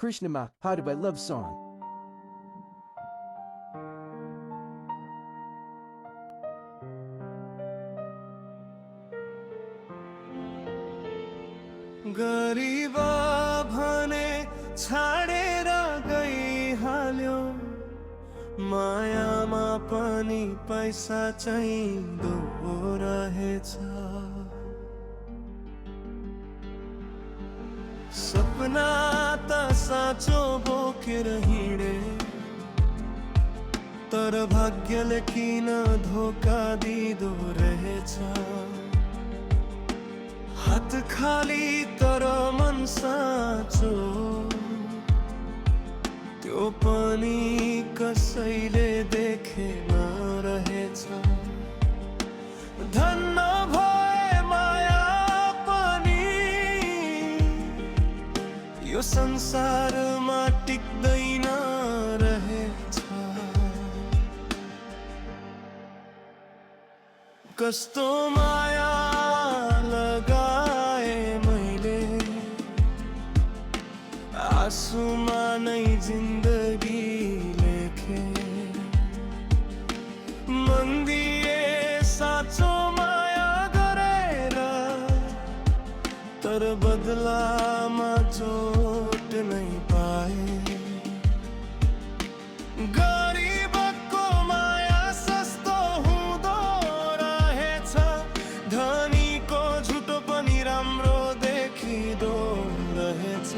Krishnama, How by Love Song. गरिबा भने छाडेर गइहाल्यो, मायामा पनि पैसा चाहिँदो रहेछ। सपना त साँचो बोकेर हिँडे, तर भाग्यले किन धोका दिँदो रहेछ। हात खाली तर मन साँचो, त्यो पनि कसैले देखेन रहेछ। धन्न भए माया पनि यो संसारमा टिक्दैन रहेछ। कस्तो माया लगाए मैले, आँसुमा नै जिन्दगी लेखे। मन दिए साँचो माया गरेर, तर बदलामा चोट नै पाए। गरिबको माया सस्तो हुँदो रहेछ, धनीको झुटो पनि राम्रो देखिँदो रहेछ।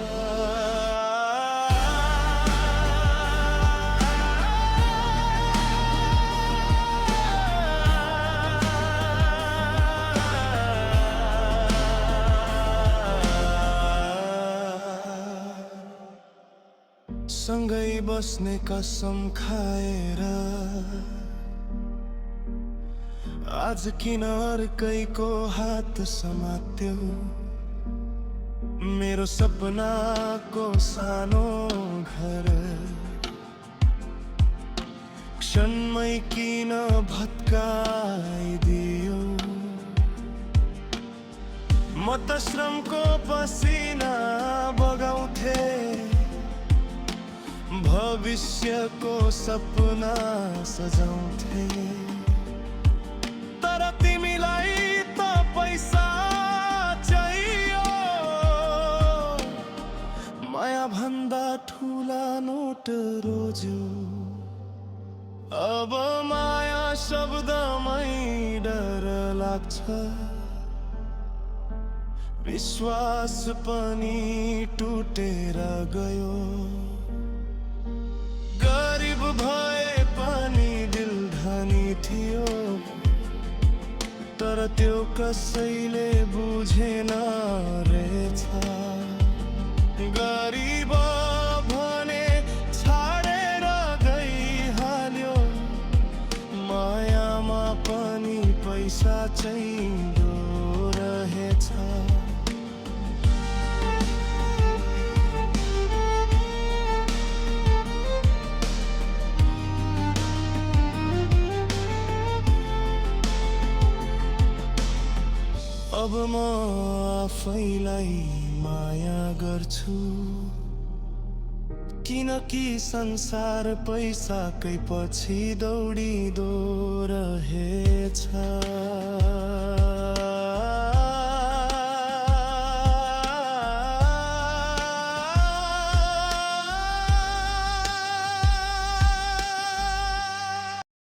सँगै बस्ने कसम खाएर आज किन अर्कैको हात समात्यो। मेरो सपनाको सानो घर क्षणमै किन भत्काइदियो। म त श्रमको पसिना बगाउँथे, भविष्यको सपना सजाउँथे। तर तिमीलाई त पैसा चाहियो, माया भन्दा ठुला नोट रोज्यो। अब माया शब्दमै डर लाग्छ, विश्वास पनि टुटेर गयो। गरिब भए पनि दिल धनी थियो, तर त्यो कसैले बुझेन रहेछ। गरिब भने छाडेर गइहाल्यो, मायामा पनि पैसा चाहिँदो रहेछ। अब म आफैलाई माया गर्छु, किनकि संसार पैसाकै पछि दौडिँदो रहेछ।